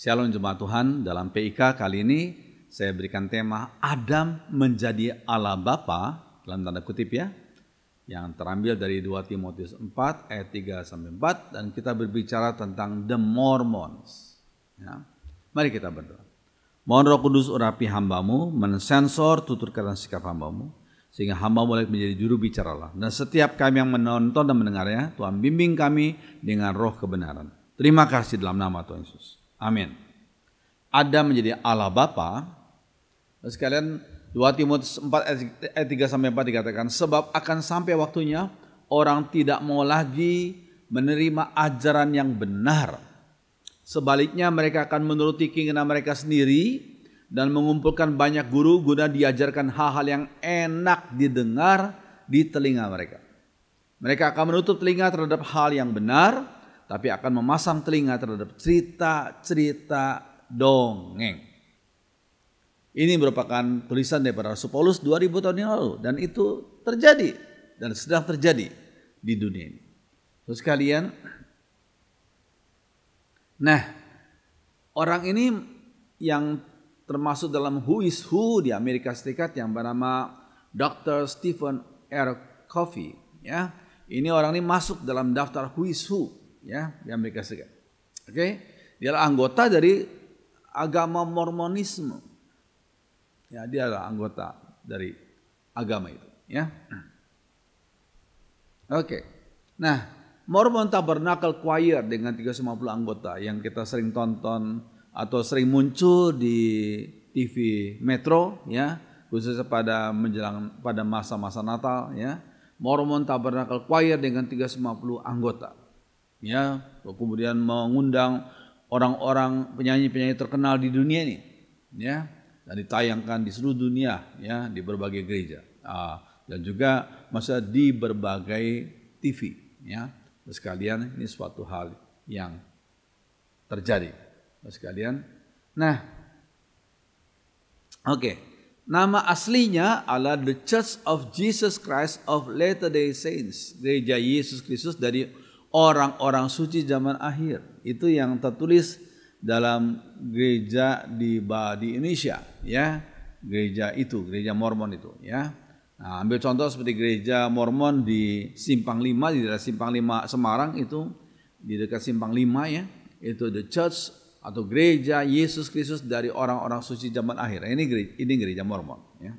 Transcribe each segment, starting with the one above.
Shalom jemaat Tuhan, dalam PIK kali ini saya berikan tema Adam menjadi Allah Bapa, dalam tanda kutip ya, yang terambil dari 2 Timotius 4 ayat 3-4, dan kita berbicara tentang The Mormons. Ya. Mari kita berdoa. Mohon Roh Kudus urapi hambamu, mensensor tutur kata dan sikap hambamu, sehingga hamba boleh menjadi juru bicara Allah. Dan setiap kami yang menonton dan mendengarnya, Tuhan bimbing kami dengan roh kebenaran. Terima kasih dalam nama Tuhan Yesus. Amin. Adam menjadi Allah Bapa. Sekalian 2 Timotius 4 ayat 3-4 dikatakan, sebab akan sampai waktunya orang tidak mau lagi menerima ajaran yang benar. Sebaliknya mereka akan menuruti keinginan mereka sendiri dan mengumpulkan banyak guru guna diajarkan hal-hal yang enak didengar di telinga mereka. Mereka akan menutup telinga terhadap hal yang benar, tapi akan memasang telinga terhadap cerita-cerita dongeng. Ini merupakan tulisan daripada Rasul Paulus 2000 tahun yang lalu, dan itu terjadi dan sedang terjadi di dunia ini. Terus kalian, nah orang ini yang termasuk dalam Who is Who di Amerika Serikat yang bernama Dr. Stephen R. Covey, ya. Ini orang ini masuk dalam daftar Who is Who ya di Amerika Serikat. Oke, dia adalah anggota dari agama Mormonisme. Ya, dia adalah anggota dari agama itu, ya. Oke. Nah, Mormon Tabernacle Choir dengan 350 anggota yang kita sering tonton atau sering muncul di TV Metro, ya, khususnya pada menjelang pada masa-masa Natal, ya. Mormon Tabernacle Choir dengan 350 anggota. Ya, kemudian mengundang orang-orang penyanyi-penyanyi terkenal di dunia ini, ya, dan ditayangkan di seluruh dunia, ya, di berbagai gereja, dan juga masa di berbagai TV, ya. Sekalian ini suatu hal yang terjadi, sekalian. Nah, oke, nama aslinya adalah The Church of Jesus Christ of Latter-day Saints, Gereja Yesus Kristus dari orang-orang suci zaman akhir. Itu yang tertulis dalam gereja di Indonesia, ya. Gereja itu, gereja Mormon itu, ya. Nah, ambil contoh seperti gereja Mormon di Simpang 5, di daerah Simpang 5 Semarang itu, di dekat Simpang 5 ya, itu The Church atau gereja Yesus Kristus dari orang-orang suci zaman akhir. Ini gereja Mormon, ya.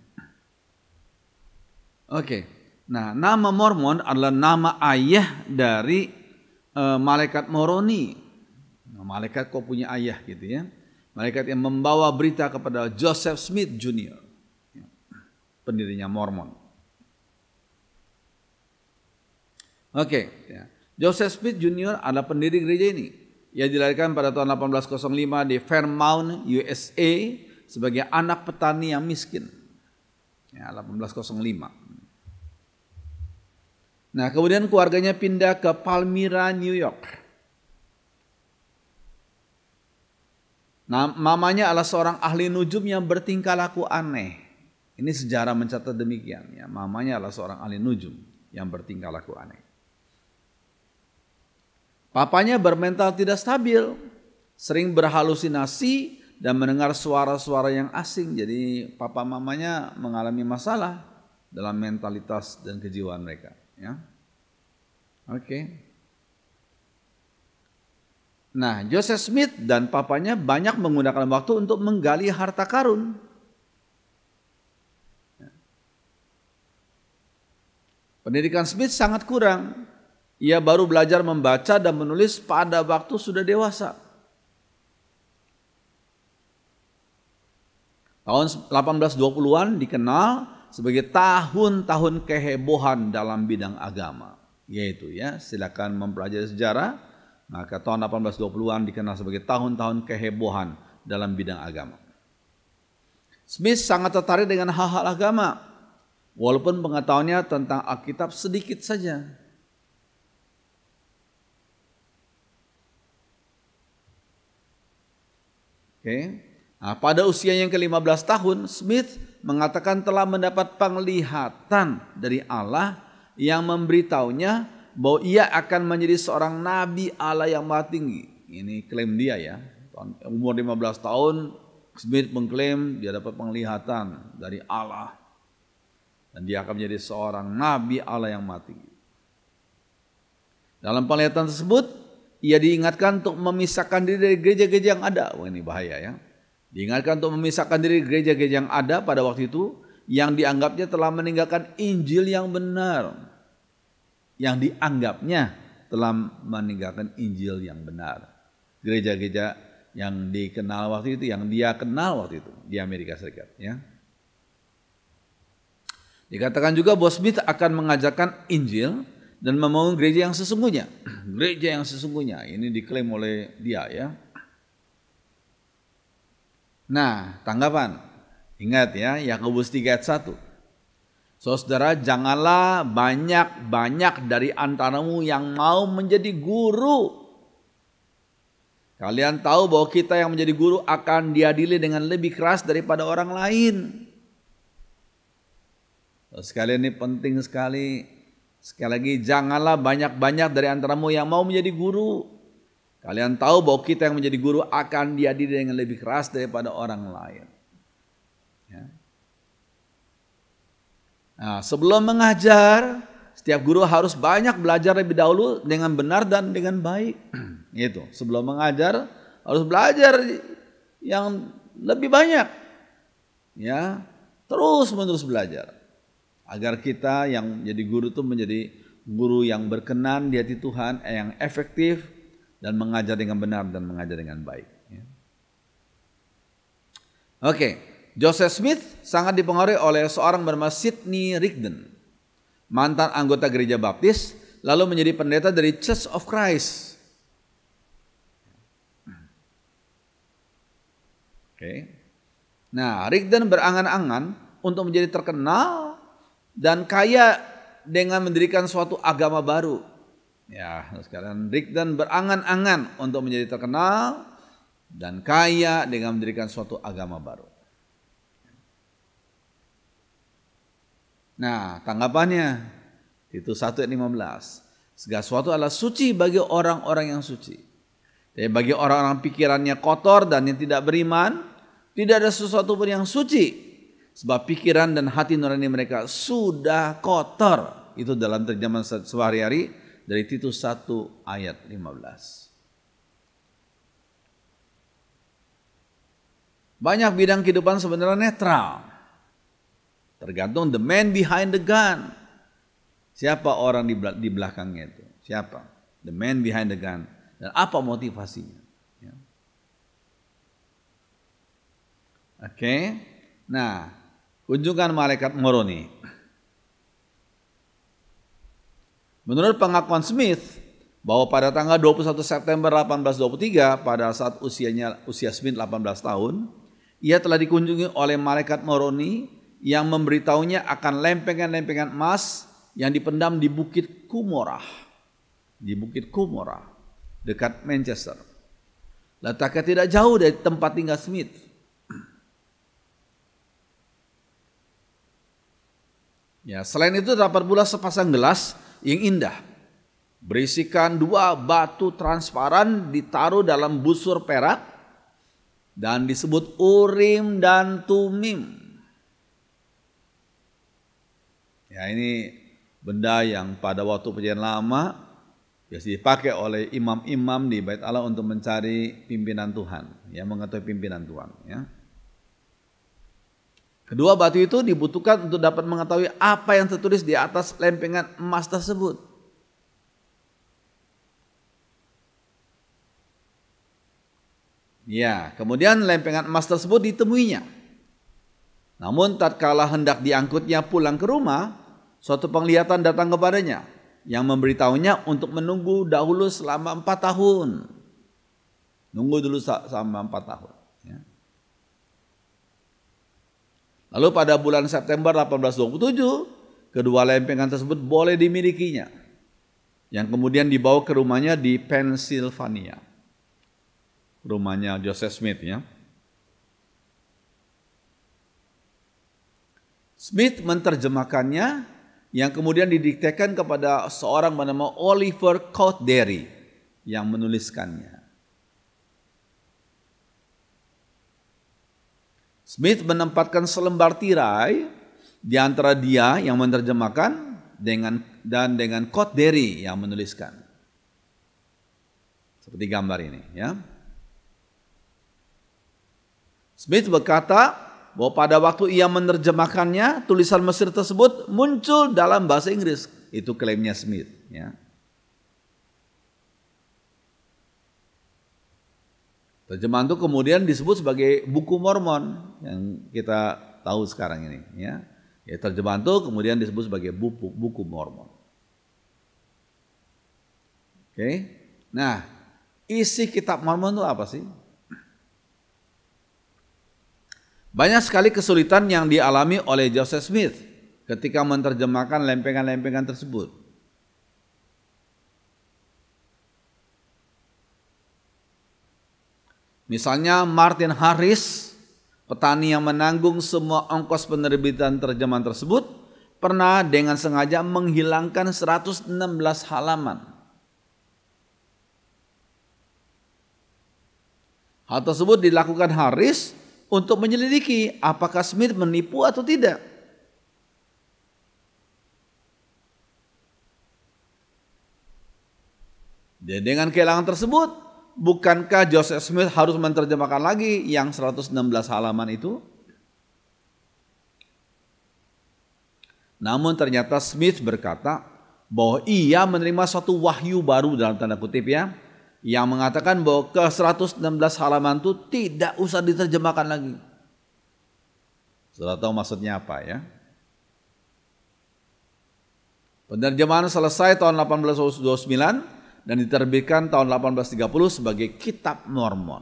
Oke. Nah, nama Mormon adalah nama ayah dari malaikat Moroni. Nah, malaikat kok punya ayah gitu ya. Malaikat yang membawa berita kepada Joseph Smith Jr., pendirinya Mormon. Oke, ya. Joseph Smith Jr. adalah pendiri gereja ini. Ia dilahirkan pada tahun 1805 di Fairmount, USA sebagai anak petani yang miskin. Ya, 1805. Nah, kemudian keluarganya pindah ke Palmyra, New York. Nah, mamanya adalah seorang ahli nujum yang bertingkah laku aneh. Ini sejarah mencatat demikian, ya. Mamanya adalah seorang ahli nujum yang bertingkah laku aneh. Papanya bermental tidak stabil, sering berhalusinasi dan mendengar suara-suara yang asing. Jadi papa mamanya mengalami masalah dalam mentalitas dan kejiwaan mereka. Ya, oke. Nah, Joseph Smith dan papanya banyak menggunakan waktu untuk menggali harta karun. Pendidikan Smith sangat kurang. Ia baru belajar membaca dan menulis pada waktu sudah dewasa. Tahun 1820-an dikenal sebagai tahun-tahun kehebohan dalam bidang agama, yaitu ya, silakan mempelajari sejarah, maka tahun 1820-an dikenal sebagai tahun-tahun kehebohan dalam bidang agama. Smith sangat tertarik dengan hal-hal agama, walaupun pengetahuannya tentang Alkitab sedikit saja. Oke. Nah, pada usia yang ke-15 tahun, Smith mengatakan telah mendapat penglihatan dari Allah yang memberitahunya bahwa ia akan menjadi seorang nabi Allah yang maha tinggi. Ini klaim dia ya, tahun Umur 15 tahun, Smith mengklaim dia dapat penglihatan dari Allah. Dan dia akan menjadi seorang nabi Allah yang mati. Dalam penglihatan tersebut, ia diingatkan untuk memisahkan diri dari gereja-gereja yang ada. Wah, ini bahaya ya. Diingatkan untuk memisahkan diri dari gereja-gereja yang ada pada waktu itu, yang dianggapnya telah meninggalkan Injil yang benar. Yang dianggapnya telah meninggalkan Injil yang benar. Gereja-gereja yang dikenal waktu itu, yang dia kenal waktu itu di Amerika Serikat. Ya. Dikatakan juga bahwa Smith akan mengajarkan Injil dan membangun gereja yang sesungguhnya. Gereja yang sesungguhnya, ini diklaim oleh dia ya. Nah, tanggapan. Ingat ya, Yakobus 3 ayat 1. Saudara, janganlah banyak-banyak dari antaramu yang mau menjadi guru. Kalian tahu bahwa kita yang menjadi guru akan diadili dengan lebih keras daripada orang lain. Sekalian ini penting sekali. Sekali lagi, janganlah banyak-banyak dari antaramu yang mau menjadi guru. Kalian tahu bahwa kita yang menjadi guru akan diadili dengan lebih keras daripada orang lain. Ya. Nah, sebelum mengajar, setiap guru harus banyak belajar lebih dahulu dengan benar dan dengan baik. Gitu. Sebelum mengajar harus belajar yang lebih banyak. Ya, terus-menerus belajar. Agar kita yang jadi guru itu menjadi guru yang berkenan di hati Tuhan, yang efektif dan mengajar dengan benar dan mengajar dengan baik. Ya. Oke, Joseph Smith sangat dipengaruhi oleh seorang bernama Sidney Rigdon, mantan anggota gereja Baptis, lalu menjadi pendeta dari Church of Christ. Oke. Nah, Rigdon berangan-angan untuk menjadi terkenal dan kaya dengan mendirikan suatu agama baru. Ya, sekarang Rigdon berangan-angan untuk menjadi terkenal dan kaya dengan mendirikan suatu agama baru. Nah, tanggapannya itu 1 ayat 15. Segala sesuatu adalah suci bagi orang-orang yang suci. Tapi bagi orang-orang pikirannya kotor dan yang tidak beriman, tidak ada sesuatu pun yang suci. Sebab pikiran dan hati nurani mereka sudah kotor. Itu dalam terjemahan sehari-hari dari Titus 1 ayat 15. Banyak bidang kehidupan sebenarnya netral. Tergantung the man behind the gun. Siapa orang di belakangnya itu? Siapa? The man behind the gun. Dan apa motivasinya? Ya. Oke. Nah, kunjungan malaikat Moroni. Menurut pengakuan Smith, bahwa pada tanggal 21 September 1823, pada saat usia Smith 18 tahun, ia telah dikunjungi oleh malaikat Moroni yang memberitahunya akan lempengan-lempengan emas yang dipendam di Bukit Cumorah. Di Bukit Cumorah, dekat Manchester. Letaknya tidak jauh dari tempat tinggal Smith. Ya, selain itu terdapat pula sepasang gelas yang indah, berisikan 2 batu transparan ditaruh dalam busur perak dan disebut Urim dan Tumim. Ya, ini benda yang pada waktu perjanjian lama biasa dipakai oleh imam-imam di Bait Allah untuk mencari pimpinan Tuhan, ya, mengetahui pimpinan Tuhan. Ya. Kedua batu itu dibutuhkan untuk dapat mengetahui apa yang tertulis di atas lempengan emas tersebut. Ya, kemudian lempengan emas tersebut ditemuinya. Namun tatkala hendak diangkutnya pulang ke rumah, suatu penglihatan datang kepadanya yang memberitahunya untuk menunggu dahulu selama 4 tahun. Nunggu dulu selama 4 tahun. Ya. Lalu pada bulan September 1827, kedua lempengan tersebut boleh dimilikinya, yang kemudian dibawa ke rumahnya di Pennsylvania. Rumahnya Joseph Smith, ya. Smith menerjemahkannya, yang kemudian didiktekan kepada seorang bernama Oliver Cowdery yang menuliskannya. Smith menempatkan selembar tirai di antara dia yang menerjemahkan dengan Code Derry yang menuliskan. Seperti gambar ini, ya. Smith berkata bahwa pada waktu ia menerjemahkannya, tulisan Mesir tersebut muncul dalam bahasa Inggris. Itu klaimnya Smith, ya. Terjemahan itu kemudian disebut sebagai buku Mormon yang kita tahu sekarang ini, ya. Ya, terjemahan itu kemudian disebut sebagai buku Mormon. Oke. Nah, isi kitab Mormon itu apa sih? Banyak sekali kesulitan yang dialami oleh Joseph Smith ketika menerjemahkan lempengan-lempengan tersebut. Misalnya Martin Harris, petani yang menanggung semua ongkos penerbitan terjemahan tersebut, pernah dengan sengaja menghilangkan 116 halaman. Hal tersebut dilakukan Harris untuk menyelidiki apakah Smith menipu atau tidak. Dan dengan kehilangan tersebut, bukankah Joseph Smith harus menerjemahkan lagi yang 116 halaman itu? Namun ternyata Smith berkata bahwa ia menerima suatu wahyu baru dalam tanda kutip, ya, yang mengatakan bahwa ke 116 halaman itu tidak usah diterjemahkan lagi. Saudara tahu maksudnya apa, ya? Penerjemahan selesai tahun 1829 dan diterbitkan tahun 1830 sebagai Kitab Mormon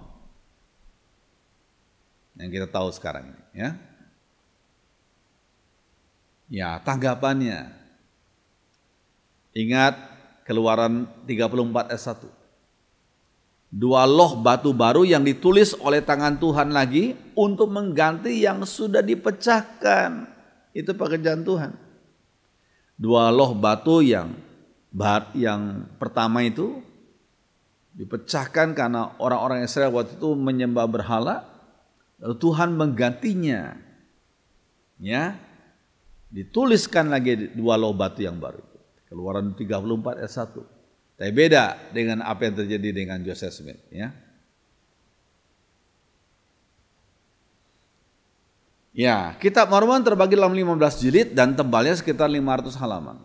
yang kita tahu sekarang ini, ya. Ya, tanggapannya. Ingat Keluaran 34 ayat 1. 2 loh batu baru yang ditulis oleh tangan Tuhan lagi untuk mengganti yang sudah dipecahkan. Itu pekerjaan Tuhan. 2 loh batu yang pertama itu dipecahkan karena orang-orang Israel waktu itu menyembah berhala, lalu Tuhan menggantinya, ya, dituliskan lagi 2 loh batu yang baru. Keluaran 34 ayat 1. Tapi beda dengan apa yang terjadi dengan Joseph Smith, ya. Ya, Kitab Mormon terbagi dalam 15 jilid dan tebalnya sekitar 500 halaman.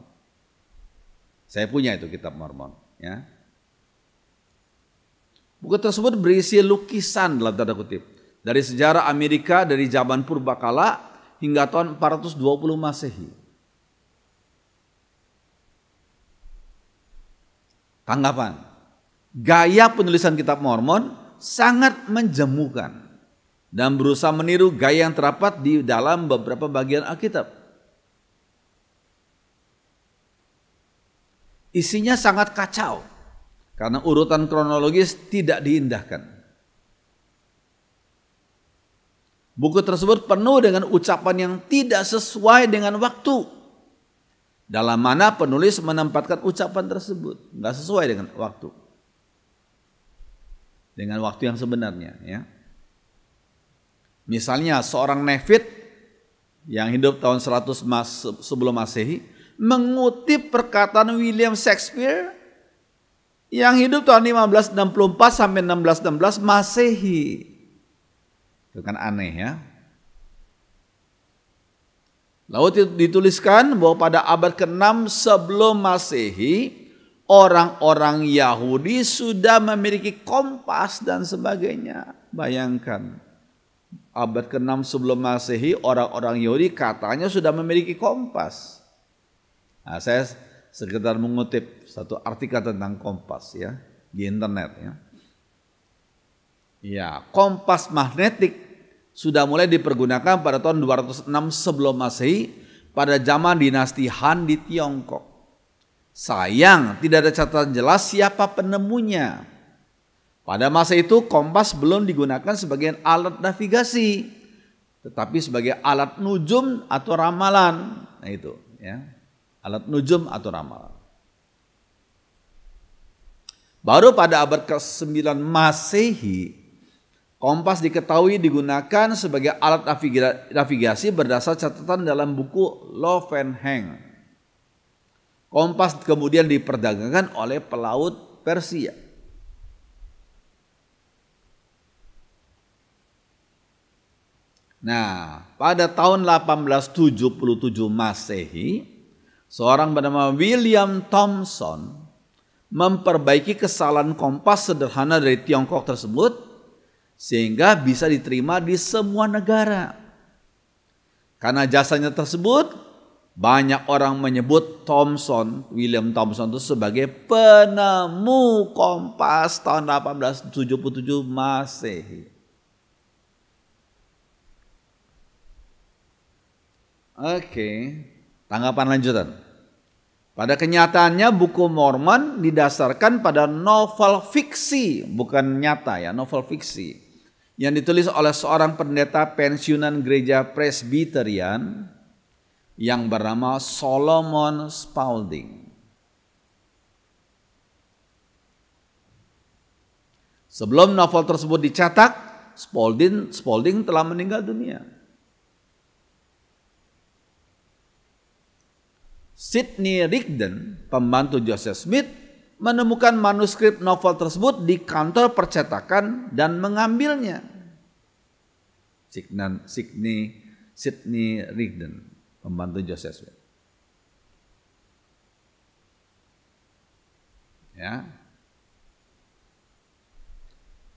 Saya punya itu Kitab Mormon, ya. Buku tersebut berisi lukisan dalam tanda kutip dari sejarah Amerika dari zaman purbakala hingga tahun 420 Masehi. Tanggapan, gaya penulisan Kitab Mormon sangat menjemukan dan berusaha meniru gaya yang terdapat di dalam beberapa bagian Alkitab. Isinya sangat kacau karena urutan kronologis tidak diindahkan. Buku tersebut penuh dengan ucapan yang tidak sesuai dengan waktu, dalam mana penulis menempatkan ucapan tersebut nggak sesuai dengan waktu, yang sebenarnya, ya. Misalnya seorang Nevit yang hidup tahun 100 sebelum Masehi mengutip perkataan William Shakespeare yang hidup tahun 1564 sampai 1616 Masehi. Itu kan aneh, ya. Lalu dituliskan bahwa pada abad ke-6 sebelum Masehi, orang-orang Yahudi sudah memiliki kompas dan sebagainya. Bayangkan, abad ke-6 sebelum Masehi, orang-orang Yahudi katanya sudah memiliki kompas. Nah, saya sekedar mengutip satu artikel tentang kompas, ya, di internet, ya. Ya, kompas magnetik sudah mulai dipergunakan pada tahun 206 sebelum Masehi pada zaman dinasti Han di Tiongkok. Sayang, tidak ada catatan jelas siapa penemunya. Pada masa itu kompas belum digunakan sebagai alat navigasi, tetapi sebagai alat nujum atau ramalan. Nah itu, ya. Alat nujum atau ramalan. Baru pada abad ke-9 Masehi, Kompas diketahui digunakan sebagai alat navigasi berdasar catatan dalam buku Lovenhang. Kompas kemudian diperdagangkan oleh pelaut Persia. Nah, pada tahun 1877 Masehi, seorang bernama William Thomson memperbaiki kesalahan kompas sederhana dari Tiongkok tersebut sehingga bisa diterima di semua negara. Karena jasanya tersebut, banyak orang menyebut William Thomson itu sebagai penemu kompas tahun 1877 Masehi. Oke, tanggapan lanjutan. Pada kenyataannya buku Mormon didasarkan pada novel fiksi, bukan nyata ya, novel fiksi yang ditulis oleh seorang pendeta pensiunan gereja Presbyterian yang bernama Solomon Spaulding. Sebelum novel tersebut dicetak, Spaulding telah meninggal dunia. Sidney Rigdon, pembantu Joseph Smith, menemukan manuskrip novel tersebut di kantor percetakan dan mengambilnya. Sidney Rigdon, pembantu Joseph Smith. Ya.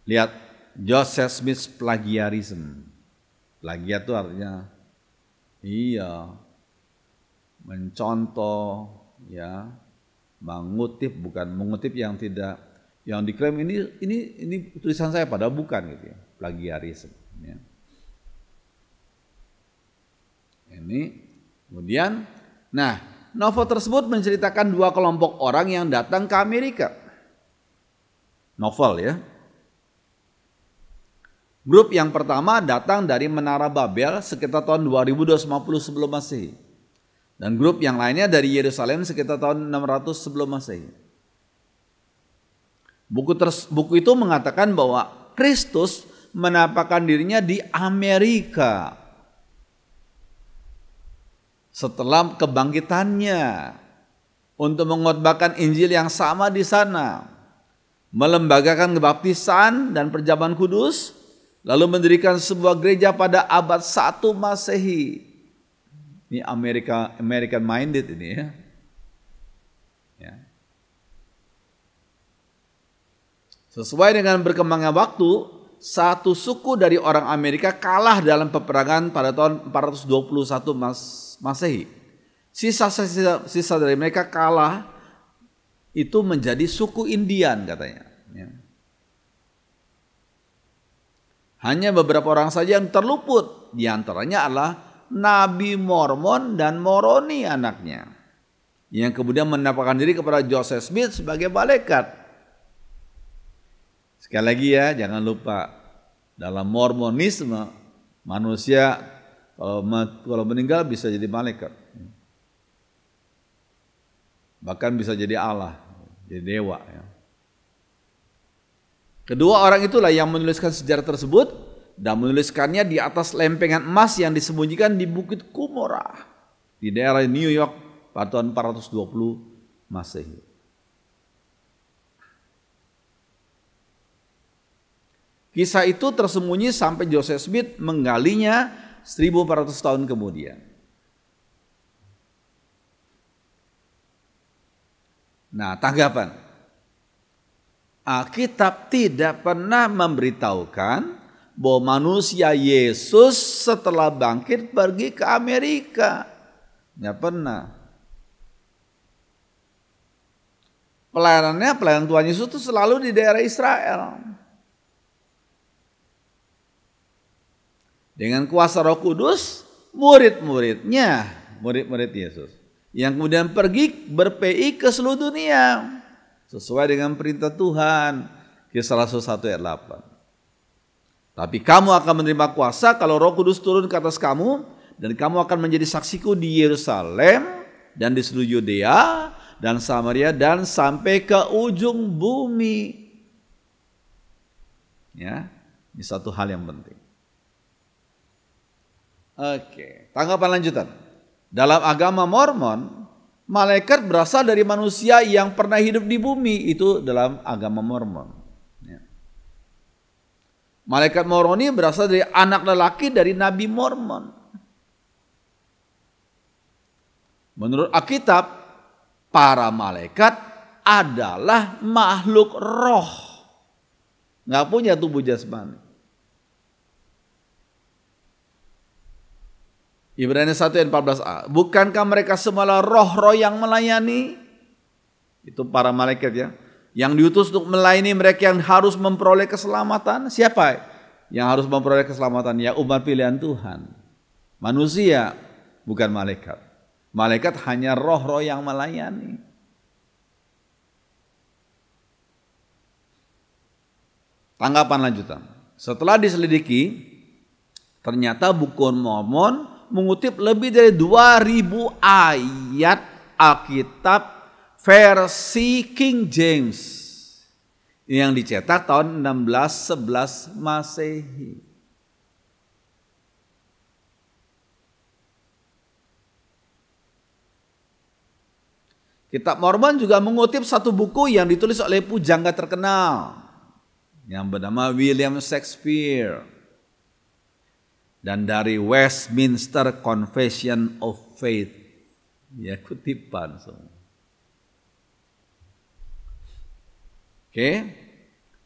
Lihat Joseph Smith plagiarism. Plagiat itu artinya mencontoh, ya, mengutip yang tidak, yang diklaim ini tulisan saya padahal bukan gitu ya, plagiarisme. Ya. Ini kemudian, nah novel tersebut menceritakan dua kelompok orang yang datang ke Amerika. Novel ya. Grup yang pertama datang dari Menara Babel sekitar tahun 2250 sebelum Masehi. Dan grup yang lainnya dari Yerusalem sekitar tahun 600 sebelum Masehi. Buku itu mengatakan bahwa Kristus menampakkan dirinya di Amerika setelah kebangkitannya untuk mengkhotbahkan Injil yang sama di sana, melembagakan kebaptisan dan perjamuan kudus, lalu mendirikan sebuah gereja pada abad 1 Masehi. Ini American minded ini ya. Ya. Sesuai dengan berkembangnya waktu, satu suku dari orang Amerika kalah dalam peperangan pada tahun 421 Masehi. Sisa dari mereka kalah itu menjadi suku Indian katanya. Ya. Hanya beberapa orang saja yang terluput, di antaranya adalah Nabi Mormon dan Moroni anaknya, yang kemudian menampakkan diri kepada Joseph Smith sebagai malaikat. Sekali lagi ya, jangan lupa dalam Mormonisme manusia kalau meninggal bisa jadi malaikat, bahkan bisa jadi Allah, jadi dewa. Ya. Kedua orang itulah yang menuliskan sejarah tersebut dan menuliskannya di atas lempengan emas yang disembunyikan di Bukit Cumorah di daerah New York pada tahun 420 Masehi. Kisah itu tersembunyi sampai Joseph Smith menggalinya 1400 tahun kemudian. Nah, tanggapan. Alkitab tidak pernah memberitahukan bahwa manusia Yesus setelah bangkit pergi ke Amerika. Nggak pernah. Pelayanan Tuhan Yesus itu selalu di daerah Israel. Dengan kuasa Roh Kudus, murid Yesus yang kemudian pergi berPI ke seluruh dunia sesuai dengan perintah Tuhan, Kisah Rasul 1 ayat 8. Tapi kamu akan menerima kuasa kalau Roh Kudus turun ke atas kamu, dan kamu akan menjadi saksiku di Yerusalem dan di seluruh Yudea dan Samaria dan sampai ke ujung bumi. Ya. Ini satu hal yang penting. Oke, tanggapan lanjutan. Dalam agama Mormon, malaikat berasal dari manusia yang pernah hidup di bumi. Itu dalam agama Mormon. Ya. Malaikat Moroni berasal dari anak lelaki dari Nabi Mormon. Menurut Alkitab, para malaikat adalah makhluk roh. Nggak punya tubuh jasmani. Ibrani 1 ayat 14a. Bukankah mereka semua roh-roh yang melayani? Itu para malaikat ya. Yang diutus untuk melayani mereka yang harus memperoleh keselamatan. Siapa yang harus memperoleh keselamatan? Ya umat pilihan Tuhan. Manusia, bukan malaikat. Malaikat hanya roh-roh yang melayani. Tanggapan lanjutan. Setelah diselidiki, ternyata buku Mormon mengutip lebih dari 2000 ayat Alkitab versi King James yang dicetak tahun 1611 Masehi. Kitab Mormon juga mengutip satu buku yang ditulis oleh pujangga terkenal yang bernama William Shakespeare. Dan dari Westminster Confession of Faith. Ya, kutipan semua. Oke.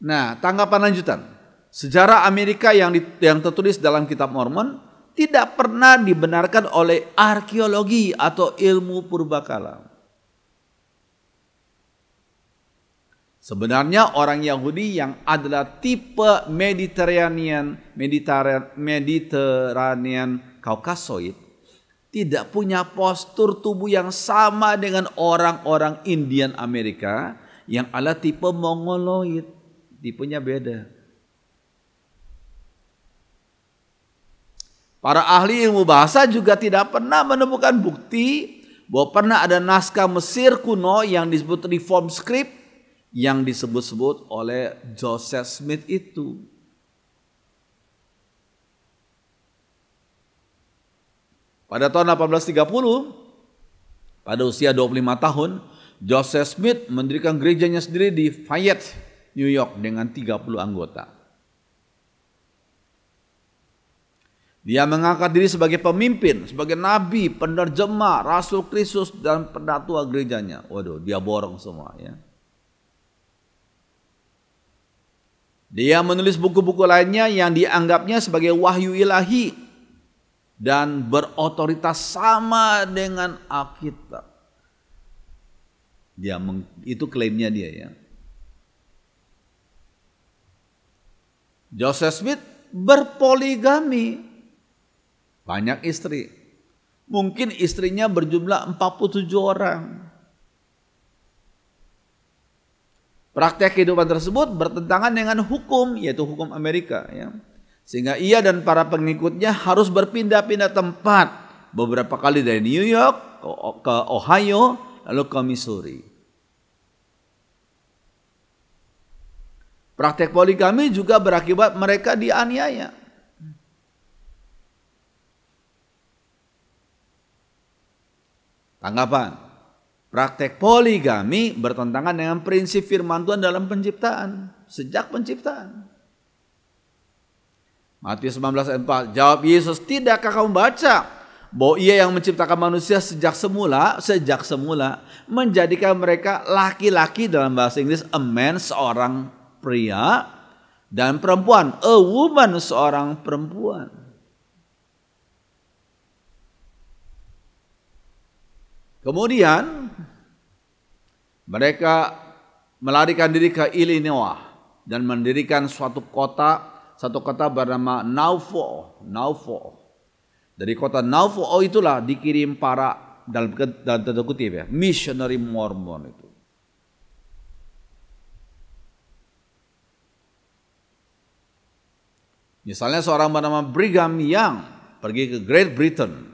Nah, tanggapan lanjutan. Sejarah Amerika yang tertulis dalam kitab Mormon tidak pernah dibenarkan oleh arkeologi atau ilmu purbakala. Sebenarnya orang Yahudi yang adalah tipe Mediterranean Caucasoid tidak punya postur tubuh yang sama dengan orang-orang Indian Amerika yang adalah tipe Mongoloid. Tipenya beda. Para ahli ilmu bahasa juga tidak pernah menemukan bukti bahwa pernah ada naskah Mesir kuno yang disebut Reform Script yang disebut-sebut oleh Joseph Smith itu. Pada tahun 1830, pada usia 25 tahun, Joseph Smith mendirikan gerejanya sendiri di Fayette, New York dengan 30 anggota. Dia mengangkat diri sebagai pemimpin, sebagai nabi, penerjemah, rasul Kristus dan pendatua gerejanya. Waduh, dia borong semua ya. Dia menulis buku-buku lainnya yang dianggapnya sebagai wahyu ilahi dan berotoritas sama dengan Alkitab. Itu klaimnya dia ya. Joseph Smith berpoligami, banyak istri. Mungkin istrinya berjumlah 47 orang. Praktek kehidupan tersebut bertentangan dengan hukum, yaitu hukum Amerika. Ya. Sehingga ia dan para pengikutnya harus berpindah-pindah tempat. Beberapa kali dari New York ke Ohio, lalu ke Missouri. Praktek poligami juga berakibat mereka dianiaya. Tanggapan. Praktek poligami bertentangan dengan prinsip firman Tuhan dalam penciptaan. Sejak penciptaan. Matius 19 ayat 4. Jawab Yesus, tidakkah kamu baca bahwa ia yang menciptakan manusia sejak semula menjadikan mereka laki-laki, dalam bahasa Inggris a man, seorang pria, dan perempuan, a woman, seorang perempuan. Kemudian mereka melarikan diri ke Illinois dan mendirikan suatu kota bernama Nauvoo. Dari kota Nauvoo itulah dikirim para, dalam tanda kutip ya, missionary Mormon itu. Misalnya seorang bernama Brigham Young pergi ke Great Britain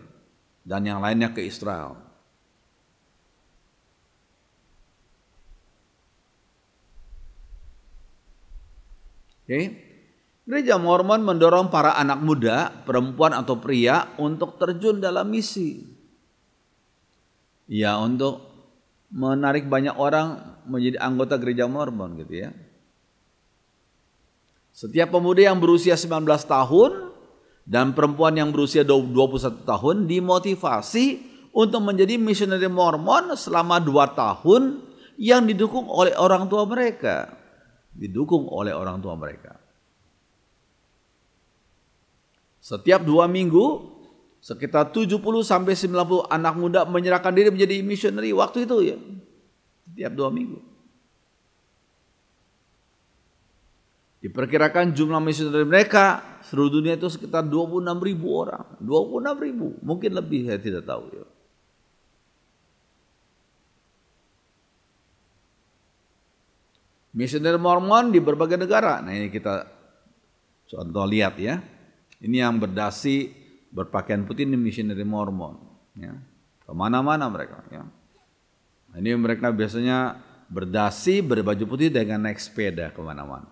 dan yang lainnya ke Israel. Okay. Gereja Mormon mendorong para anak muda, perempuan atau pria untuk terjun dalam misi. Ya, untuk menarik banyak orang menjadi anggota Gereja Mormon gitu ya. Setiap pemuda yang berusia 19 tahun dan perempuan yang berusia 21 tahun dimotivasi untuk menjadi misioneri Mormon selama 2 tahun yang didukung oleh orang tua mereka. Setiap 2 minggu, sekitar 70-90 anak muda menyerahkan diri menjadi misioneri waktu itu ya. Setiap 2 minggu. Diperkirakan jumlah misioneri mereka seluruh dunia itu sekitar 26.000 orang. 26.000, mungkin lebih, saya tidak tahu ya. Misioneri Mormon di berbagai negara. Nah, ini kita contoh lihat ya. Ini yang berdasi berpakaian putih, ini misioneri Mormon ya. Kemana-mana mereka ya. Nah, ini mereka biasanya berdasi berbaju putih dengan naik sepeda kemana-mana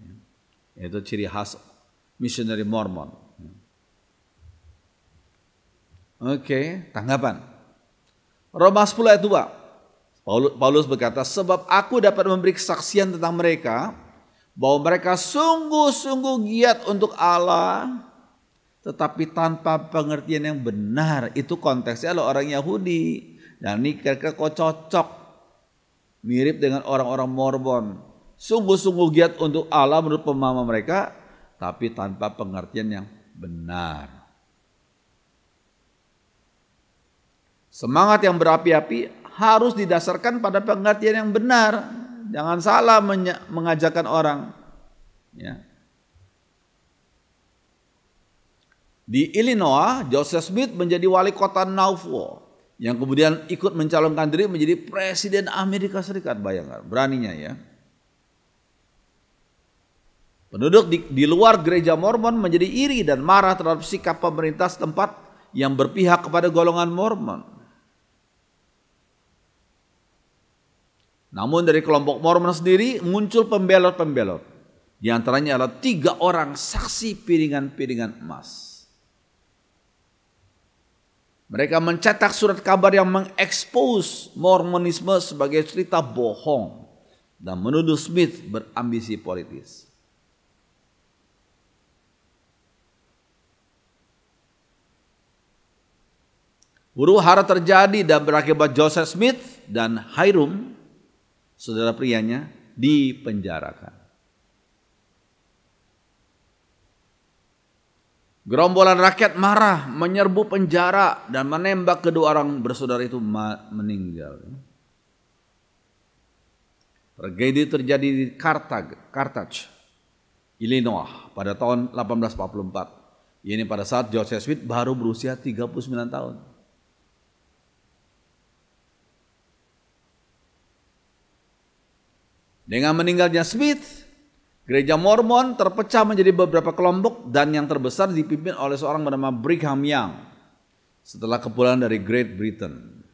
ya. Itu ciri khas misioneri Mormon. Oke, tanggapan Roma 10 ayat 2. Paulus berkata, sebab aku dapat memberi kesaksian tentang mereka bahwa mereka sungguh-sungguh giat untuk Allah, tetapi tanpa pengertian yang benar. Itu konteksnya adalah orang Yahudi. Dan ini kira-kira kok cocok mirip dengan orang-orang Mormon. Sungguh-sungguh giat untuk Allah menurut pemahaman mereka, tapi tanpa pengertian yang benar. Semangat yang berapi-api harus didasarkan pada pengertian yang benar. Jangan salah mengajarkan orang. Ya. Di Illinois, Joseph Smith menjadi wali kota Nauvoo, yang kemudian ikut mencalonkan diri menjadi presiden Amerika Serikat. Bayangkan, beraninya ya. Penduduk di luar gereja Mormon menjadi iri dan marah terhadap sikap pemerintah setempat yang berpihak kepada golongan Mormon. Namun dari kelompok Mormon sendiri muncul pembelot-pembelot. Di antaranya adalah 3 orang saksi piringan-piringan emas. Mereka mencetak surat kabar yang mengekspos Mormonisme sebagai cerita bohong dan menuduh Smith berambisi politis. Huru-hara terjadi dan berakibat Joseph Smith dan Hyrum, saudara prianya, dipenjarakan. Gerombolan rakyat marah, menyerbu penjara dan menembak kedua orang bersaudara itu meninggal. Tragedi terjadi di Carthage, Illinois pada tahun 1844. Ini pada saat Joseph Smith baru berusia 39 tahun. Dengan meninggalnya Smith, gereja Mormon terpecah menjadi beberapa kelompok dan yang terbesar dipimpin oleh seorang bernama Brigham Young setelah kepulangan dari Great Britain.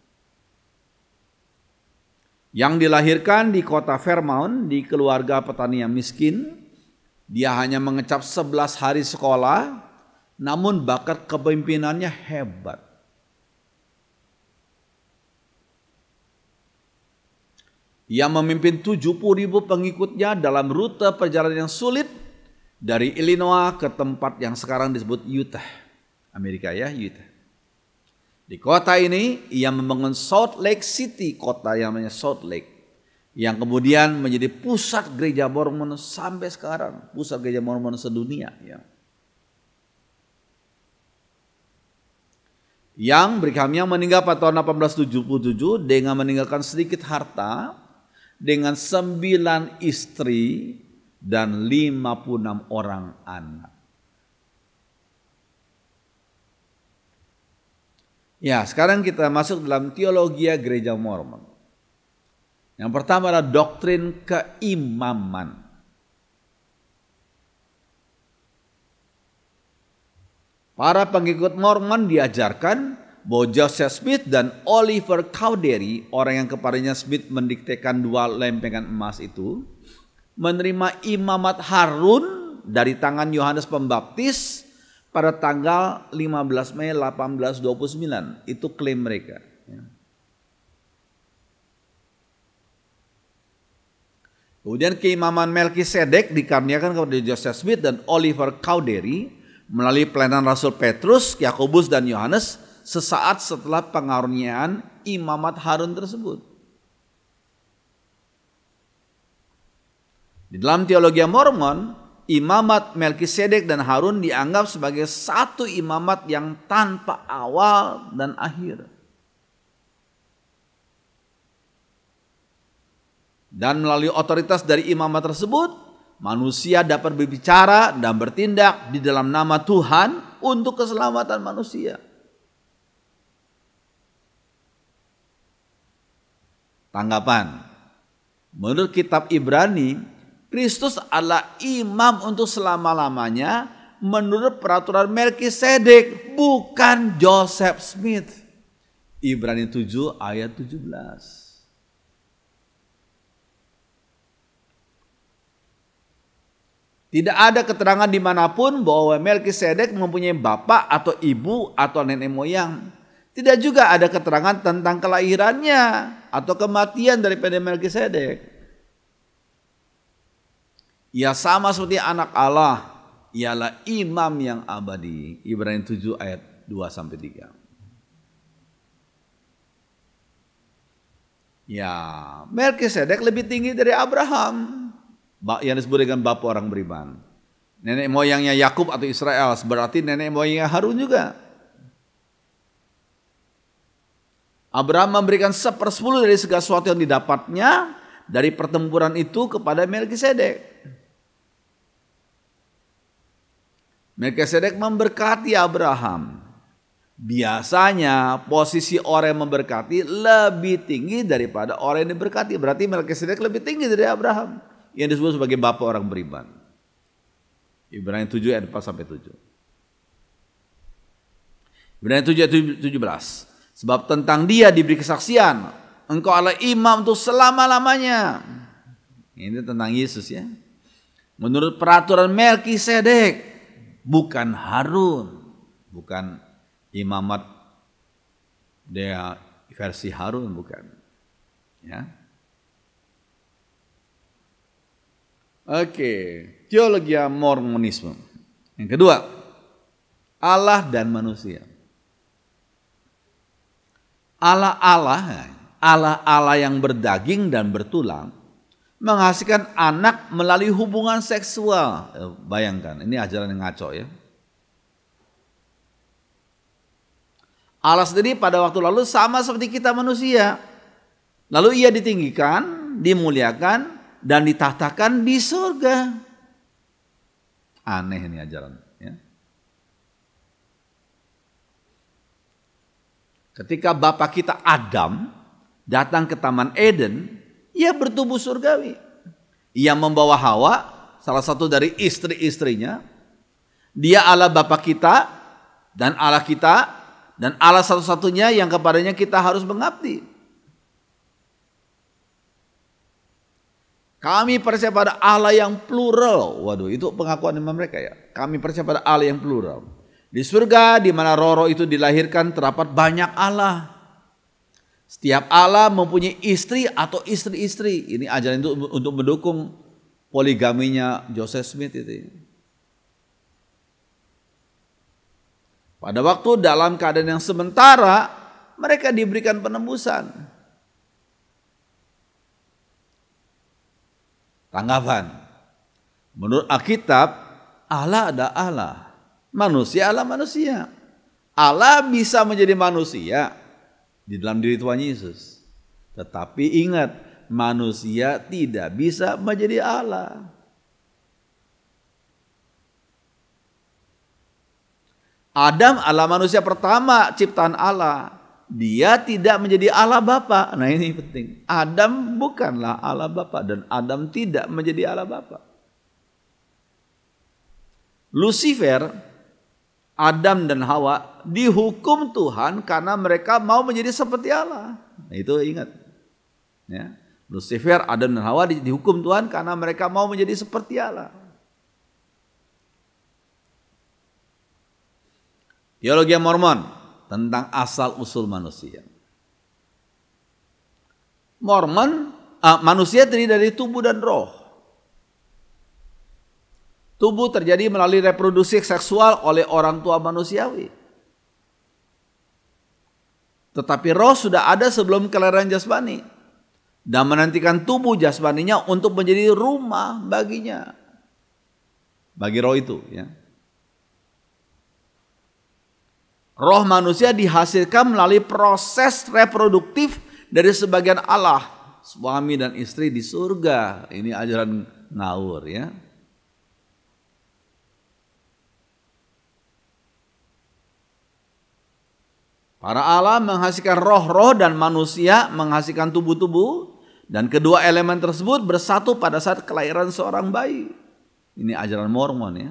Yang dilahirkan di kota Fairmount di keluarga petani yang miskin. Dia hanya mengecap 11 hari sekolah, namun bakat kepemimpinannya hebat. Ia memimpin 70.000 pengikutnya dalam rute perjalanan yang sulit dari Illinois ke tempat yang sekarang disebut Utah, Amerika ya, Utah. Di kota ini ia membangun Salt Lake City, kota yang namanya Salt Lake, yang kemudian menjadi pusat gereja Mormon sampai sekarang, pusat gereja Mormon sedunia ya. Yang Brigham Young meninggal pada tahun 1877 dengan meninggalkan sedikit harta, dengan 9 istri dan 56 orang anak. Ya, sekarang kita masuk dalam teologi gereja Mormon. Yang pertama adalah doktrin keimaman. Para pengikut Mormon diajarkan bahwa Joseph Smith dan Oliver Cowdery, orang yang kepadanya Smith mendiktekan 2 lempengan emas itu, menerima imamat Harun dari tangan Yohanes Pembaptis pada tanggal 15 Mei 1829. Itu klaim mereka. Kemudian keimaman Melkisedek dikaruniakan kepada Joseph Smith dan Oliver Cowdery melalui pelayanan Rasul Petrus, Yakobus dan Yohanes sesaat setelah pengaruniaan imamat Harun tersebut. Di dalam teologi Mormon, imamat Melkisedek dan Harun dianggap sebagai satu imamat yang tanpa awal dan akhir. Dan melalui otoritas dari imamat tersebut, manusia dapat berbicara dan bertindak di dalam nama Tuhan untuk keselamatan manusia. Tanggapan. Menurut kitab Ibrani, Kristus adalah imam untuk selama-lamanya menurut peraturan Melkisedek, bukan Joseph Smith. Ibrani 7 ayat 17. Tidak ada keterangan dimanapun bahwa Melkisedek mempunyai bapak atau ibu atau nenek moyang. Tidak juga ada keterangan tentang kelahirannya atau kematian daripada Melkisedek. Ia sama seperti anak Allah, ialah imam yang abadi. Ibrani 7 ayat 2-3. Ya, Melkisedek lebih tinggi dari Abraham, yang disebut dengan bapak orang beriman. Nenek moyangnya Yakub atau Israel, berarti nenek moyangnya Harun juga. Abraham memberikan 1/10 dari segala sesuatu yang didapatnya dari pertempuran itu kepada Melkisedek. Melkisedek memberkati Abraham. Biasanya posisi orang yang memberkati lebih tinggi daripada orang yang diberkati. Berarti Melkisedek lebih tinggi dari Abraham, yang disebut sebagai bapak orang beriman. Ibrani 7 ayat 4-7. Ibrani 7 ayat 17. Sebab tentang dia diberi kesaksian, engkau adalah imam untuk selama-lamanya. Ini tentang Yesus ya. Menurut peraturan Melkisedek, bukan Harun, bukan imamat dia versi Harun, bukan. Ya. Oke, teologi Mormonisme. Yang kedua, Allah dan manusia. Allah yang berdaging dan bertulang menghasilkan anak melalui hubungan seksual. Bayangkan, ini ajaran yang ngaco ya. Allah sendiri pada waktu lalu sama seperti kita manusia. Lalu ia ditinggikan, dimuliakan, dan ditahtakan di surga. Aneh ini ajaran. Ya. Ketika bapak kita Adam datang ke Taman Eden, ia bertubuh surgawi. Ia membawa Hawa, salah satu dari istri-istrinya. Dia Allah bapa kita dan Allah kita dan Allah satu-satunya yang kepadanya kita harus mengabdi. Kami percaya pada Allah yang plural. Waduh, itu pengakuan imam mereka ya. Kami percaya pada Allah yang plural. Di surga di mana roh-roh itu dilahirkan terdapat banyak Allah. Setiap Allah mempunyai istri atau istri-istri. Ini ajaran itu untuk mendukung poligaminya Joseph Smith itu. Pada waktu dalam keadaan yang sementara, mereka diberikan penembusan. Tanggapan. Menurut Alkitab, Allah ada Allah. Manusia adalah manusia. Allah bisa menjadi manusia di dalam diri Tuhan Yesus. Tetapi ingat, manusia tidak bisa menjadi Allah. Adam adalah manusia pertama ciptaan Allah. Dia tidak menjadi Allah Bapa. Nah ini penting. Adam bukanlah Allah Bapa dan Adam tidak menjadi Allah Bapa. Lucifer, Adam dan Hawa dihukum Tuhan karena mereka mau menjadi seperti Allah. Nah, itu ingat. Ya. Lucifer, Adam dan Hawa dihukum Tuhan karena mereka mau menjadi seperti Allah. Teologi Mormon tentang asal-usul manusia. Manusia terdiri dari tubuh dan roh. Tubuh terjadi melalui reproduksi seksual oleh orang tua manusiawi. Tetapi roh sudah ada sebelum kelahiran jasmani dan menantikan tubuh jasmaninya untuk menjadi rumah baginya. Bagi roh itu, ya. Roh manusia dihasilkan melalui proses reproduktif dari sebagian Allah, suami dan istri di surga. Ini ajaran ngawur, ya. Para Allah menghasilkan roh-roh dan manusia menghasilkan tubuh-tubuh, dan kedua elemen tersebut bersatu pada saat kelahiran seorang bayi. Ini ajaran Mormon, ya.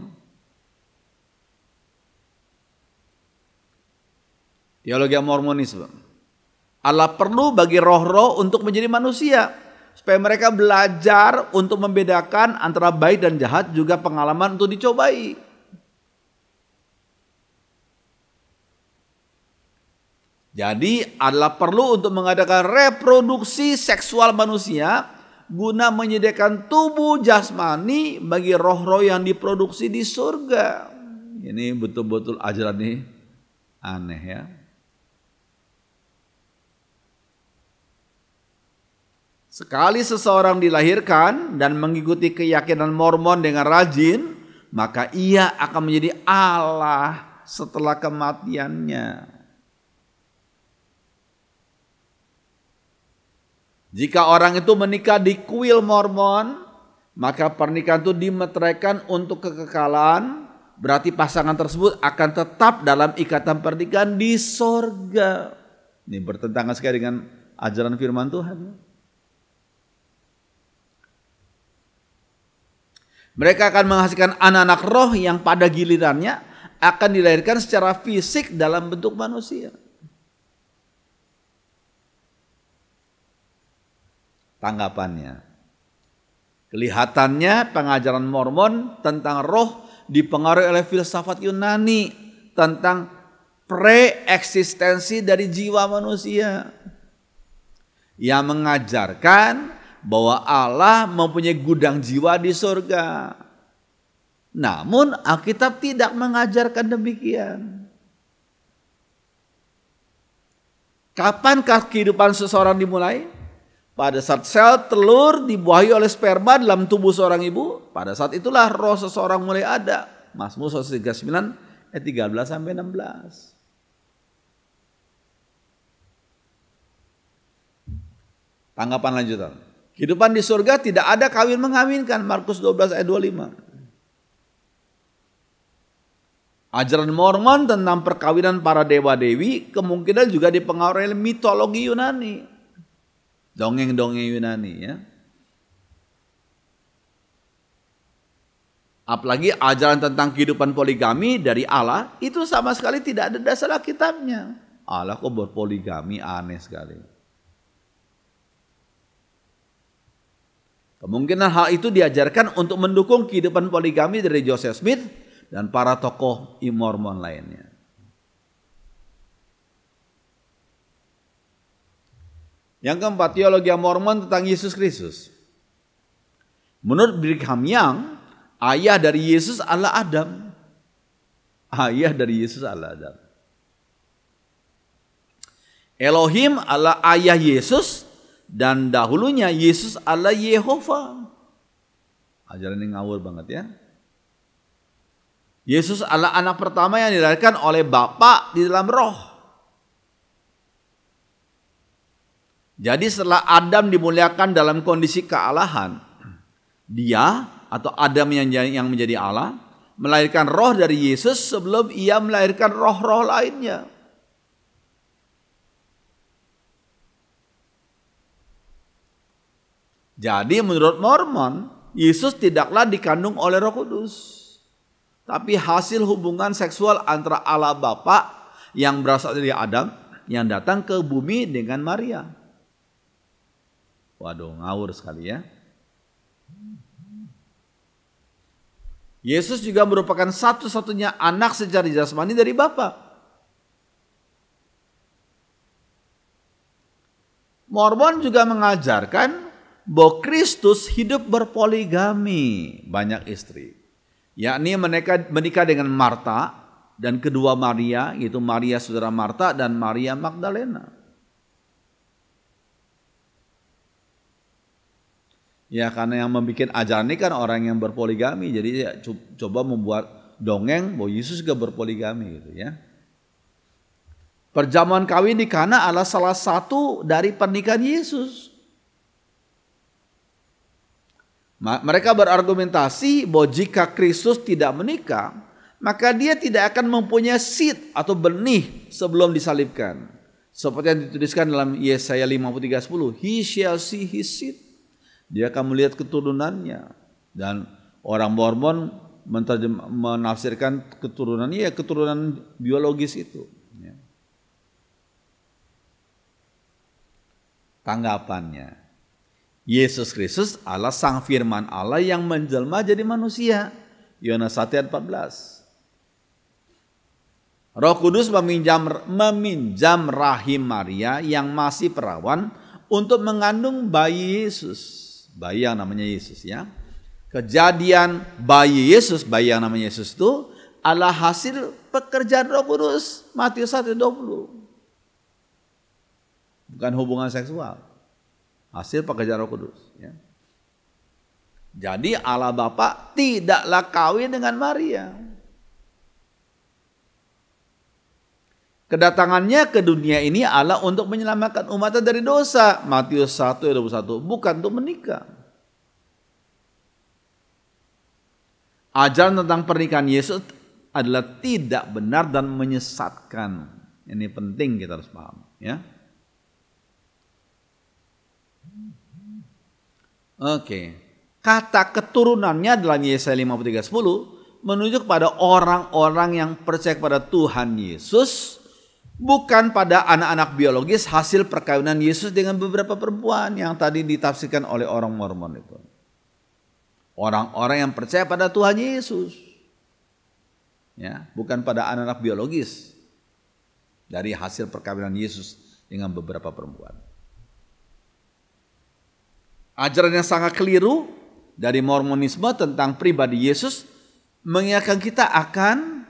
Teologi Mormonisme. Allah perlu bagi roh-roh untuk menjadi manusia supaya mereka belajar untuk membedakan antara baik dan jahat, juga pengalaman untuk dicobai. Jadi Allah perlu untuk mengadakan reproduksi seksual manusia guna menyediakan tubuh jasmani bagi roh-roh yang diproduksi di surga. Ini betul-betul ajaran ini aneh, ya. Sekali seseorang dilahirkan dan mengikuti keyakinan Mormon dengan rajin, maka ia akan menjadi Allah setelah kematiannya. Jika orang itu menikah di kuil Mormon, maka pernikahan itu dimeteraikan untuk kekekalan, berarti pasangan tersebut akan tetap dalam ikatan pernikahan di sorga. Ini bertentangan sekali dengan ajaran firman Tuhan. Mereka akan menghasilkan anak-anak roh yang pada gilirannya akan dilahirkan secara fisik dalam bentuk manusia. Tanggapannya, kelihatannya pengajaran Mormon tentang roh dipengaruhi oleh filsafat Yunani tentang preeksistensi dari jiwa manusia yang mengajarkan bahwa Allah mempunyai gudang jiwa di surga. Namun Alkitab tidak mengajarkan demikian. Kapankah kehidupan seseorang dimulai? Pada saat sel telur dibuahi oleh sperma dalam tubuh seorang ibu, pada saat itulah roh seseorang mulai ada. Mazmur 139 ayat 13 sampai 16. Tanggapan lanjutan. Kehidupan di surga tidak ada kawin mengawinkan, Markus 12 ayat 25. Ajaran Mormon tentang perkawinan para dewa-dewi kemungkinan juga dipengaruhi oleh mitologi Yunani. Dongeng-dongeng Yunani, ya. Apalagi ajaran tentang kehidupan poligami dari Allah itu sama sekali tidak ada dasar Alkitabnya. Allah kok berpoligami, aneh sekali. Kemungkinan hal itu diajarkan untuk mendukung kehidupan poligami dari Joseph Smith dan para tokoh Mormon lainnya. Yang keempat, teologi Mormon tentang Yesus Kristus. Menurut Brigham Young, ayah dari Yesus adalah Adam. Ayah dari Yesus adalah Adam. Elohim adalah ayah Yesus, dan dahulunya Yesus adalah Yehova. Ajaran ini ngawur banget, ya. Yesus adalah anak pertama yang dilahirkan oleh Bapa di dalam roh. Jadi setelah Adam dimuliakan dalam kondisi kealahan, dia atau Adam yang menjadi Allah melahirkan roh dari Yesus sebelum ia melahirkan roh-roh lainnya. Jadi menurut Mormon, Yesus tidaklah dikandung oleh Roh Kudus, tapi hasil hubungan seksual antara Allah Bapa yang berasal dari Adam yang datang ke bumi dengan Maria. Waduh, ngawur sekali, ya. Yesus juga merupakan satu-satunya anak secara jasmani dari Bapa. Mormon juga mengajarkan bahwa Kristus hidup berpoligami, banyak istri. Yakni menikah dengan Marta dan kedua Maria, yaitu Maria saudara Marta dan Maria Magdalena. Ya, karena yang membuat ajaran ini kan orang yang berpoligami, jadi ya coba membuat dongeng bahwa Yesus juga berpoligami gitu ya. Perjamuan kawin di Kana adalah salah satu dari pernikahan Yesus. Mereka berargumentasi bahwa jika Kristus tidak menikah, maka dia tidak akan mempunyai seed atau benih sebelum disalibkan. Seperti yang dituliskan dalam Yesaya 53:10, he shall see his seed. Dia akan melihat keturunannya. Dan orang Mormon menafsirkan keturunannya ya keturunan biologis itu. Tanggapannya, Yesus Kristus adalah Sang Firman Allah yang menjelma jadi manusia. Yohanes 1 ayat 14. Roh Kudus meminjam rahim Maria yang masih perawan untuk mengandung bayi Yesus. Bayi yang namanya Yesus ya. Kejadian bayi Yesus, bayi yang namanya Yesus itu adalah hasil pekerjaan Roh Kudus. Matius 1:20. Bukan hubungan seksual. Hasil pekerjaan Roh Kudus ya. Jadi Allah Bapa tidaklah kawin dengan Maria. Kedatangannya ke dunia ini adalah untuk menyelamatkan umatnya dari dosa. Matius 1:21, bukan untuk menikah. Ajaran tentang pernikahan Yesus adalah tidak benar dan menyesatkan. Ini penting kita harus paham ya. Oke. Kata keturunannya dalam Yesaya 53:10 menunjuk pada orang-orang yang percaya kepada Tuhan Yesus, bukan pada anak-anak biologis hasil perkawinan Yesus dengan beberapa perempuan yang tadi ditafsirkan oleh orang Mormon itu. Orang-orang yang percaya pada Tuhan Yesus. Ya, bukan pada anak-anak biologis dari hasil perkawinan Yesus dengan beberapa perempuan. Ajaran yang sangat keliru dari Mormonisme tentang pribadi Yesus mengingatkan kita akan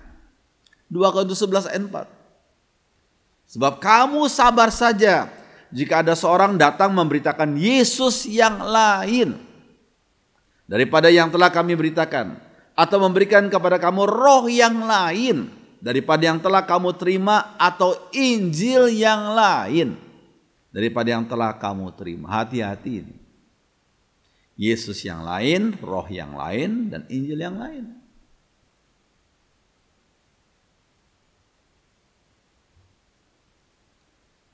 2 Korintus 11 ayat 4. Sebab kamu sabar saja jika ada seorang datang memberitakan Yesus yang lain daripada yang telah kami beritakan, atau memberikan kepada kamu roh yang lain daripada yang telah kamu terima, atau Injil yang lain daripada yang telah kamu terima. Hati-hati ini. Yesus yang lain, roh yang lain, dan Injil yang lain.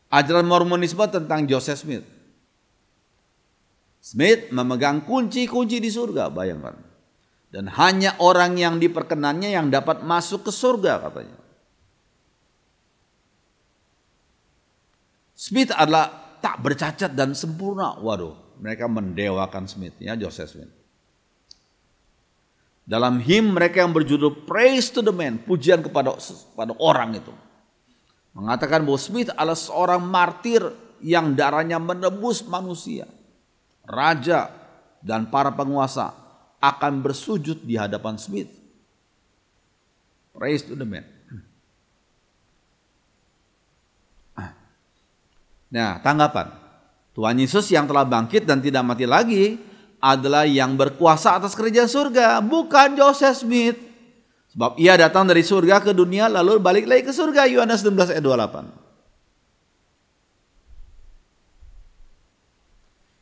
Ajaran Mormonisme tentang Joseph Smith. Smith memegang kunci-kunci di surga, bayangkan. Dan hanya orang yang diperkenannya yang dapat masuk ke surga katanya. Smith adalah tak bercacat dan sempurna. Waduh. Mereka mendewakan Smith ya, Joseph Smith. Dalam hymn mereka yang berjudul Praise to the Man, pujian kepada orang itu, mengatakan bahwa Smith adalah seorang martir yang darahnya menebus manusia. Raja dan para penguasa akan bersujud di hadapan Smith. Praise to the Man. Nah, tanggapan. Tuhan Yesus yang telah bangkit dan tidak mati lagi adalah yang berkuasa atas kerajaan surga, bukan Joseph Smith. Sebab ia datang dari surga ke dunia lalu balik lagi ke surga. Yohanes 16 ayat 28.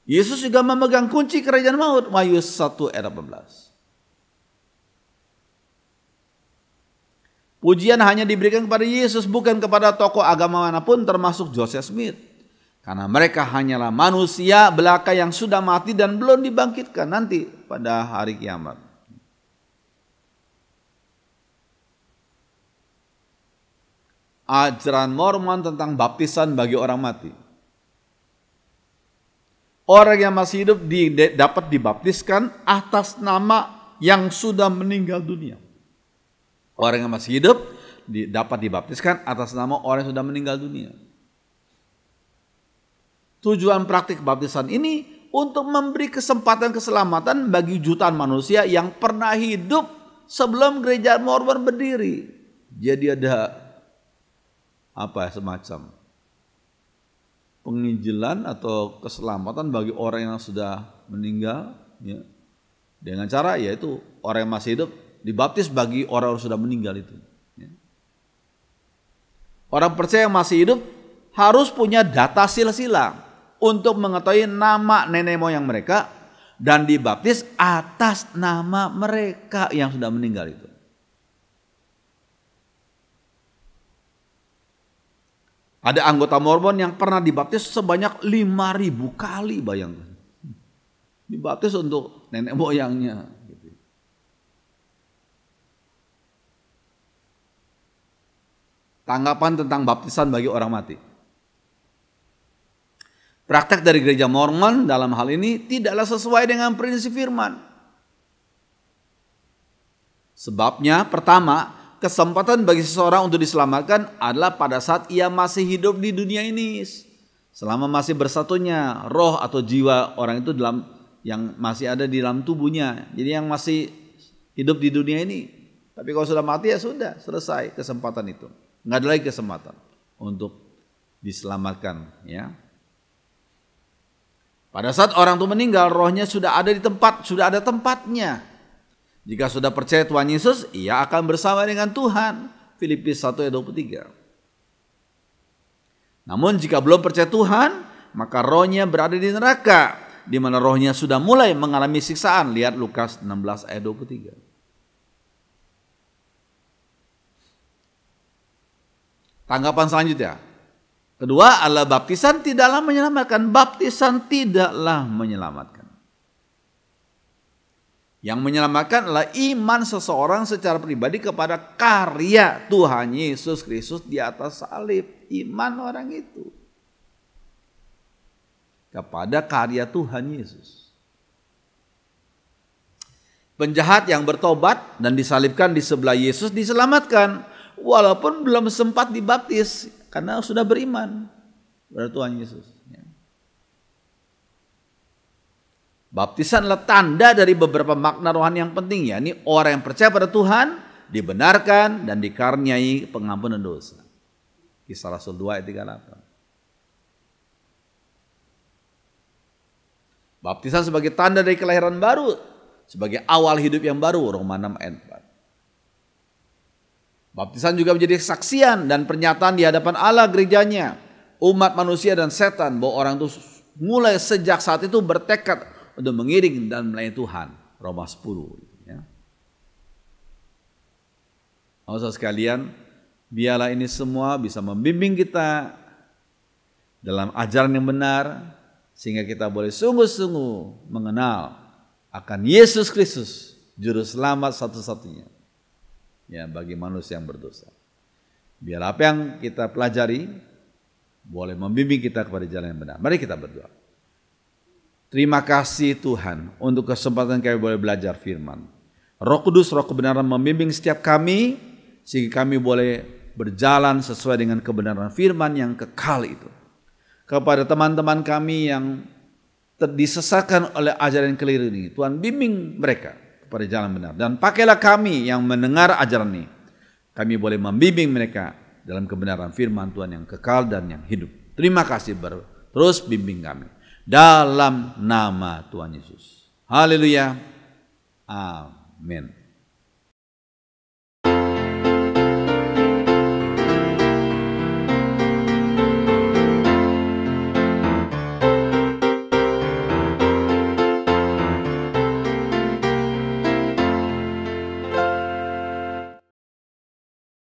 Yesus juga memegang kunci kerajaan maut. Matius 1 ayat 18. Pujian hanya diberikan kepada Yesus, bukan kepada tokoh agama manapun termasuk Joseph Smith. Karena mereka hanyalah manusia belaka yang sudah mati dan belum dibangkitkan nanti pada hari kiamat. Ajaran Mormon tentang baptisan bagi orang mati. Orang yang masih hidup dapat dibaptiskan atas nama yang sudah meninggal dunia. Orang yang masih hidup dapat dibaptiskan atas nama orang yang sudah meninggal dunia. Tujuan praktik baptisan ini untuk memberi kesempatan keselamatan bagi jutaan manusia yang pernah hidup sebelum gereja Mormon berdiri. Jadi ada semacam penginjilan atau keselamatan bagi orang yang sudah meninggal, ya. Dengan cara yaitu orang yang masih hidup dibaptis bagi orang yang sudah meninggal itu. Ya. Orang percaya yang masih hidup harus punya data silsilah untuk mengetahui nama nenek moyang mereka dan dibaptis atas nama mereka yang sudah meninggal itu. Ada anggota Mormon yang pernah dibaptis sebanyak 5.000 kali, bayangkan. Dibaptis untuk nenek moyangnya. Tanggapan tentang baptisan bagi orang mati. Praktek dari gereja Mormon dalam hal ini tidaklah sesuai dengan prinsip firman. Sebabnya pertama, kesempatan bagi seseorang untuk diselamatkan adalah pada saat ia masih hidup di dunia ini. Selama masih bersatunya roh atau jiwa orang itu yang masih ada di dalam tubuhnya. Jadi yang masih hidup di dunia ini. Tapi kalau sudah mati ya sudah, selesai kesempatan itu. Nggak ada lagi kesempatan untuk diselamatkan, ya. Pada saat orang itu meninggal, rohnya sudah ada di tempat, sudah ada tempatnya. Jika sudah percaya Tuhan Yesus, ia akan bersama dengan Tuhan. Filipi 1 ayat 23. Namun jika belum percaya Tuhan, maka rohnya berada di neraka, di mana rohnya sudah mulai mengalami siksaan. Lihat Lukas 16 ayat 23. Tanggapan selanjutnya. Kedua adalah baptisan tidaklah menyelamatkan. Baptisan tidaklah menyelamatkan. Yang menyelamatkan adalah iman seseorang secara pribadi kepada karya Tuhan Yesus Kristus di atas salib. Iman orang itu kepada karya Tuhan Yesus. Penjahat yang bertobat dan disalibkan di sebelah Yesus diselamatkan walaupun belum sempat dibaptis karena sudah beriman kepada Tuhan Yesus. Baptisan adalah tanda dari beberapa makna rohani yang penting, yakni orang yang percaya pada Tuhan dibenarkan dan dikaruniai pengampunan dosa. Kisah Rasul 2 ayat 38. Baptisan sebagai tanda dari kelahiran baru, sebagai awal hidup yang baru, Roma 6 ayat 4. Baptisan juga menjadi kesaksian dan pernyataan di hadapan Allah gerejanya, umat manusia dan setan, bahwa orang itu mulai sejak saat itu bertekad untuk mengiring dan melayani Tuhan. Roma 10. Ya. Saudara sekalian, biarlah ini semua bisa membimbing kita dalam ajaran yang benar, sehingga kita boleh sungguh-sungguh mengenal akan Yesus Kristus, Juru Selamat satu-satunya, ya, bagi manusia yang berdosa. Biar apa yang kita pelajari boleh membimbing kita kepada jalan yang benar. Mari kita berdoa. Terima kasih Tuhan untuk kesempatan kami boleh belajar firman. Roh Kudus, Roh kebenaran membimbing setiap kami, sehingga kami boleh berjalan sesuai dengan kebenaran firman yang kekal itu. Kepada teman-teman kami yang disesatkan oleh ajaran keliru ini, Tuhan bimbing mereka kepada jalan benar. Dan pakailah kami yang mendengar ajaran ini, kami boleh membimbing mereka dalam kebenaran firman Tuhan yang kekal dan yang hidup. Terima kasih, terus bimbing kami. Dalam nama Tuhan Yesus. Haleluya. Amin.